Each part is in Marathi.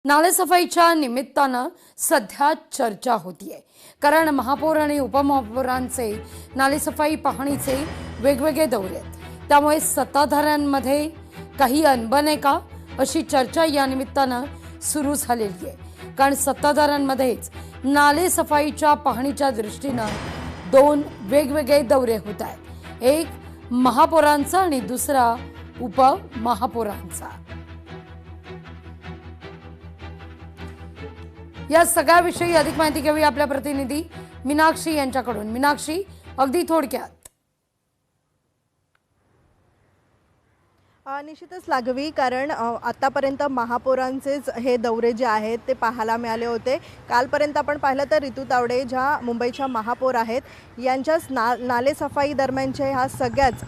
नालेसफाईच्या निमित्तानं सध्या चर्चा होतीये, कारण महापौर आणि उपमहापौरांचे नालेसफाई पाहणीचे वेगवेगळे दौरे आहेत। त्यामुळे सत्ताधाऱ्यांमध्ये काही अनबन आहे का अशी चर्चा या निमित्तानं सुरू झालेली आहे। कारण सत्ताधाऱ्यांमध्येच नालेसफाईच्या पाहणीच्या दृष्टीनं दोन वेगवेगळे दौरे होत आहेत, एक महापौरांचा आणि दुसरा उपमहापौरांचा। या सगळ्याविषयी अधिक माहिती घेऊया आपल्या प्रतिनिधी मीनाक्षी यांच्याकडून। मीनाक्षी, अगदी थोडक्यात। निश्चितच लागवी, कारण आतापर्यंत महापौरांचेच हे दौरे जे आहेत ते पाहायला मिळाले होते। कालपर्यंत आपण पाहिलं तर ऋतू तावडे ज्या मुंबईच्या महापौर आहेत यांच्याच नालेसफाई दरम्यानच्या ह्या सगळ्याच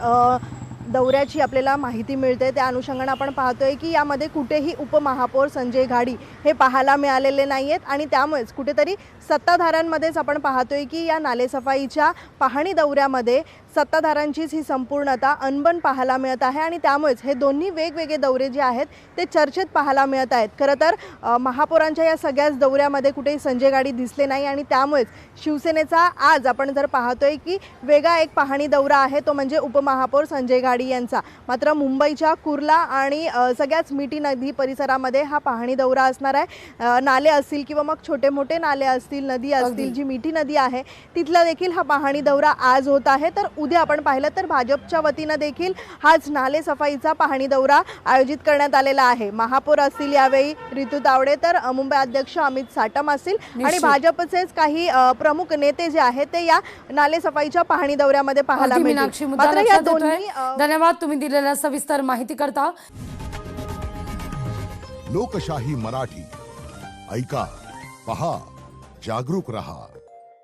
दौऱ्याची आपल्याला माहिती मिळते। त्या अनुषंगाने आपण पाहतोय की यामध्ये कुठेही उपमहापौर संजय घाडी हे पाहायला मिळालेले नाही आहेत आणि त्यामुळेच कुठेतरी सत्ताधाऱ्यांमध्येच आपण पाहतोय की या नालेसफाईच्या पाहणी दौऱ्यामध्ये सत्ताधाऱ्यांचीच ही संपूर्णता अनबन पाहायला मिळत आहे आणि त्यामुळेच हे दोन्ही वेगवेगळे दौरे जे आहेत ते चर्चेत पाहायला मिळत आहेत। खरं तर महापौरांच्या या सगळ्याच दौऱ्यामध्ये कुठेही संजय घाडी दिसले नाही आणि त्यामुळेच शिवसेनेचा आज आपण जर पाहतोय की वेगळा एक पाहणी दौरा आहे तो म्हणजे उपमहापौर संजय घाडी यांचा। मात्र मुंबईच्या कुर्ला आणि सगळ्याच मिठी नदी परिसरामध्ये हा पाहणी दौरा असणार आहे। नाले असतील किंवा मग छोटे मोठे नाले असतील, नदी असतील, जी मिठी नदी आहे तिथला देखील हा पाहणी दौरा आज होत आहे। तर उद्या आपण पाहिलं तर भाजपच्या वतीने देखील हाच नालेसफाईचा पाहणी दौरा आयोजित करण्यात आलेला आहे। महापौर असतील यावेळी ऋतू तावडे, तर मुंबई अध्यक्ष अमित साटम असतील आणि भाजपचेच काही प्रमुख नेते जे आहेत ते या नालेसफाईच्या पाहणी दौऱ्यामध्ये पाहायला मिळतील। मात्र या दोन्ही धन्यवाद तुम्ही दिलेल्या सविस्तर माहिती करता। लोकशाही मराठी ऐका, पहा, जागरूक रहा।